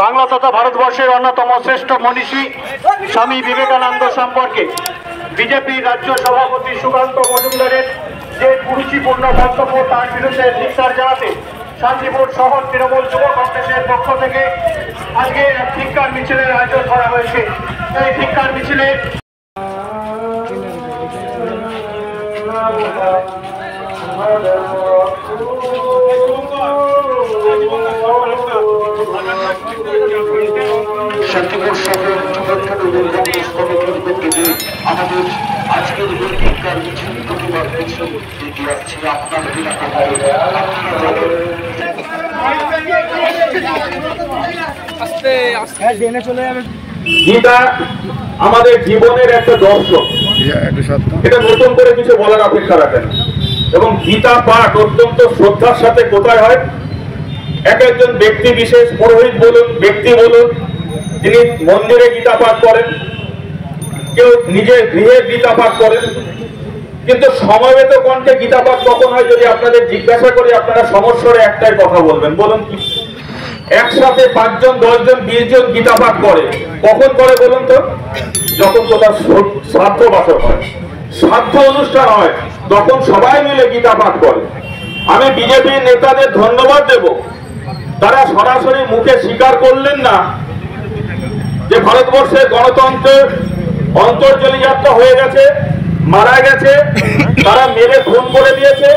বাংলা তথা ভারতবর্ষের অন্যতম শ্রেষ্ঠ মনীষী স্বামী বিবেকানন্দ সম্পর্কে বিজেপির রাজ্য সভাপতি সুকান্ত মজুমদারের যে কুরুচিপূর্ণ বক্তব্য তার বিরুদ্ধে ধিক্কার জানাতে শান্তিপুর শহর তৃণমূল যুব কংগ্রেসের পক্ষ থেকে আজকে এক ধিক্কার মিছিলের আয়োজন করা হয়েছে। এই ধিক্কার মিছিলে শান্তিপুর শহর আমাদের আজকের এই ধিক্কার মিছিল প্রতিবাদ মিছিল এগিয়ে আসছে আপনার গীতা আমাদের জীবনের একটা দর্শন, এটা নতুন করে কিছু বলার অপেক্ষা রাখে না। এবং গীতা পাঠ অত্যন্ত শ্রদ্ধার সাথে কোথায় হয়, এক একজন ব্যক্তি বিশেষ, পুরোহিত বলুন, ব্যক্তি বলুন, তিনি মন্দিরে গীতা পাঠ করেন, কেউ নিজের গৃহে গীতা পাঠ করেন, কিন্তু সমবেত কণ্ঠে গীতা পাঠ কখন হয় যদি আপনাদের জিজ্ঞাসা করি, আপনারা সমস্যারে একটাই কথা বলবেন। বলুন কি একসাথে 5 জন 10 জন 20 জন গীতা পাঠ করে কখন করে বলুন তো? যখন কোথাও শ্রাদ্ধ বাসর হয়, শ্রাদ্ধ অনুষ্ঠান হয়, তখন সবাই মিলে গীতা পাঠ করে। আমি বিজেপির নেতাদের ধন্যবাদ দেব, তারা সরাসরি মুখে স্বীকার করলেন না যে ভারতবর্ষের গণতন্ত্রের অন্তর্জলি যাত্রা হয়ে গেছে, মারা গেছে, তারা মেরে খুন করে দিয়েছে।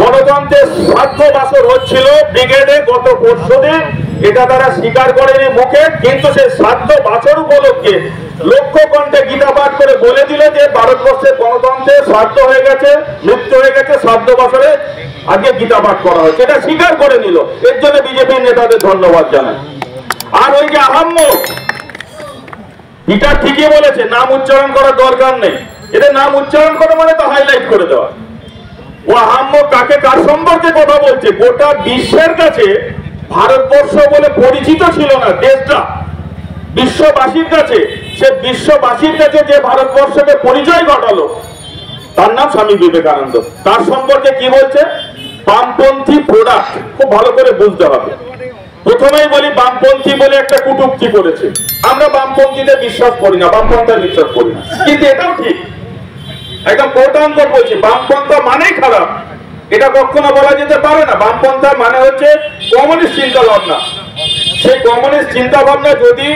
গণতন্ত্রের শ্রাদ্ধ বাসর হচ্ছিল ব্রিগেডে গত পরশুদিন, এটা তারা স্বীকার করেনি মুখে, কিন্তু সেই শ্রাদ্ধ বাসর উপলক্ষে লক্ষ্য কণ্ঠে গীতা পাঠ করে বলে দিল যে ভারতবর্ষের গণতন্ত্রের শ্রাদ্ধ হয়ে গেছে, মৃত্যু হয়ে গেছে, শ্রাদ্ধ বাসরে আজকে গীতা পাঠ করা হয়েছে, এটা স্বীকার করে নিল। এর জন্য বিজেপির নেতাদের ধন্যবাদ জানাই। আর ওই যে আহাম্মক, এটা ঠিকই বলেছে, নাম উচ্চারণ করার দরকার নেই, এদের নাম উচ্চারণ করা মানে তো হাইলাইট করে দেওয়া। ও আহাম্মক কাকে কার সম্পর্কে কথা বলছে? গোটা বিশ্বের কাছে ভারতবর্ষ বলে পরিচিত ছিল না দেশটা, বিশ্ববাসীর কাছে, সে বিশ্ববাসীর কাছে যে ভারতবর্ষকে পরিচয় ঘটালো তার নাম স্বামী বিবেকানন্দ। তার সম্পর্কে কি বলছে? বামপন্থী প্রোডাক্ট, খুব ভালো করে বুঝতে হবে। প্রথমেই বলি বামপন্থী বলে একটা কটূক্তি করেছে। আমরা বামপন্থীতে বিশ্বাস করি না, বামপন্থায় বিশ্বাস করি না, কিন্তু এটাও ঠিক, একদম কোটাঙ্কট বলছি, বামপন্থা মানেই খারাপ, এটা কখনো বলা যেতে পারে না। বামপন্থা মানে হচ্ছে কমিউনিস্ট চিন্তা ভাবনা। সেই কমিউনিস্ট চিন্তা ভাবনা যদি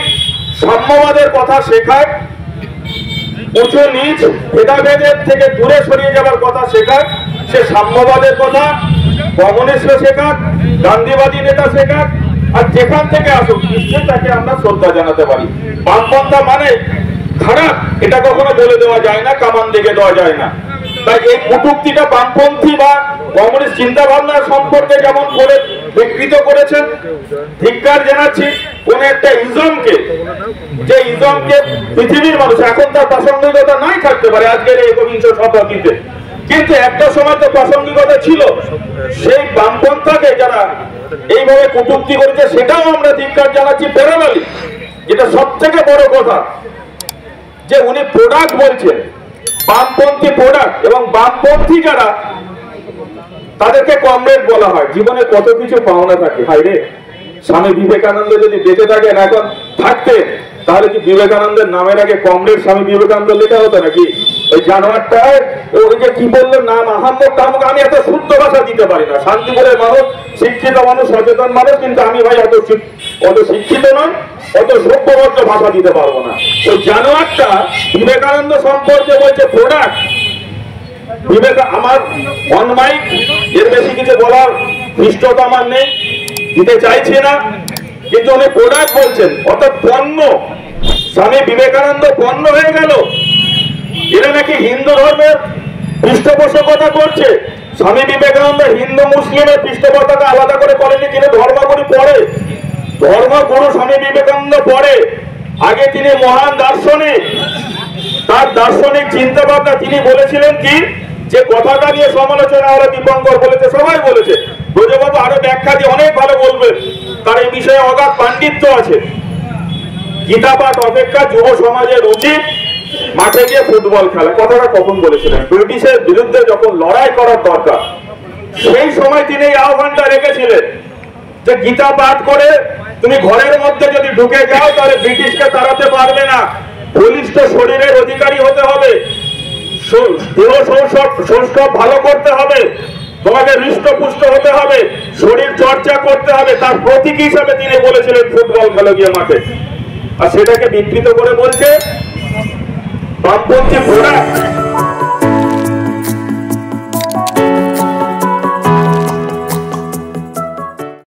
সাম্যবাদের কথা শেখায়, উঁচু নিচ ভেদাভেদের থেকে দূরে সরিয়ে যাওয়ার কথা শেখায়, সে সাম্যবাদের কথা কমিউনিস্ট শেখাক, গান্ধীবাদী নেতা শেখাক, আর যেখান থেকে আসুক নিশ্চয়ই তাকে আমরা শ্রদ্ধা জানাতে পারি। বামপন্থা মানে খারাপ এটা কখনো বলে দেওয়া যায় না, কামান দেখে দেওয়া যায় না। তাই এই কটূক্তিটা বামপন্থী বা কমিউনিস্ট চিন্তা ভাবনার সম্পর্কে যেমন করে বিকৃত করেছেন, ধিক্কার জানাচ্ছি। কোন একটা ইজমকে, যে ইজমকে পৃথিবীর মানুষ, এখন তার প্রাসঙ্গিকতা নাই থাকতে পারে আজকের এই 21শ শতাব্দীতে, কিন্তু একটা সময় তো প্রাসঙ্গিকতা ছিল। সেই বামপন্থাকে যারা এইভাবে কটূক্তি করেছে সেটাও আমরা ধিক্কার জানাচ্ছি প্যারালালি। যেটা সব থেকে বড় কথা যে উনি প্রোডাক্ট বলছেন, বামপন্থী প্রোডাক্ট, এবং বামপন্থী যারা তাদেরকে কমরেড বলা হয়। জীবনে কত কিছু পাওনা থাকে। হায়রে, স্বামী বিবেকানন্দ যদি বেঁচে থাকেন, এখন থাকতেন, তাহলে কি বিবেকানন্দের নামের আগে কমরেড স্বামী বিবেকানন্দ লেখা হতো নাকি? ওই জানোয়ারটা ওই যে কি বললো নাম আহাম্মক টাম্মক, আমি এত শুদ্ধ ভাষা দিতে পারি না। শান্তিপুরের মানুষ, শিক্ষিত মানুষ, সচেতন মানুষ, কিন্তু আমি ভাই অত শিক্ষিত নয়, অত সভ্যবদ্ধ ভাষা দিতে পারবো না। ওই জানোয়ারটা বিবেকানন্দ সম্পর্কে বলছে প্রোডাক্ট। আমার অনমাইক, এর বেশি কিছু বলার ধৃষ্টতা আমার নেই, দিতে চাইছি না, কিন্তু উনি প্রোডাক্ট বলছেন, অর্থাৎ পণ্য। স্বামী বিবেকানন্দ পণ্য হয়ে গেল। এরা নাকি হিন্দু ধর্মের পৃষ্ঠপোষকতা করছে। স্বামী বিবেকানন্দ হিন্দু মুসলিমের পৃষ্ঠপোষকতা আলাদা করে করেনি, তিনি ধর্মগুরু পড়ে, ধর্মগুরু স্বামী বিবেকানন্দ পড়ে। আগে তিনি মহান দার্শনিক, তার দার্শনিক চিন্তা ভাবনা, তিনি বলেছিলেন কি, যে কথাটা নিয়ে সমালোচনা হলো, দীপঙ্কর বলেছে, সবাই বলেছে, ব্রজবাবু আরো ব্যাখ্যা দিয়ে অনেক ভালো বলবেন, তার এই বিষয়ে অগাধ পাণ্ডিত্য আছে। গীতা পাঠ অপেক্ষা যুব সমাজের উচিত মাঠে গিয়ে ফুটবল খেলা। কথাটা কখন বলেছিলেন? ব্রিটিশের বিরুদ্ধে যখন লড়াই করার দরকার, সেই সময় তিনি এই আহ্বানটা রেখেছিলেন যে গীতা পাঠ করে তুমি ঘরের মধ্যে যদি ঢুকে যাও তাহলে ব্রিটিশকে তাড়াতে পারবে না। বলিষ্ঠ শরীরের অধিকারী হতে হবে, দেহ সংস্কার ভালো করতে হবে, তোমাকে হৃষ্টপুষ্ট হতে হবে, শরীর চর্চা করতে হবে। তার প্রতীক হিসাবে তিনি বলেছিলেন ফুটবল খেলো গিয়ে মাঠে। আর সেটাকে বিকৃত করে বলছে বামপন্থী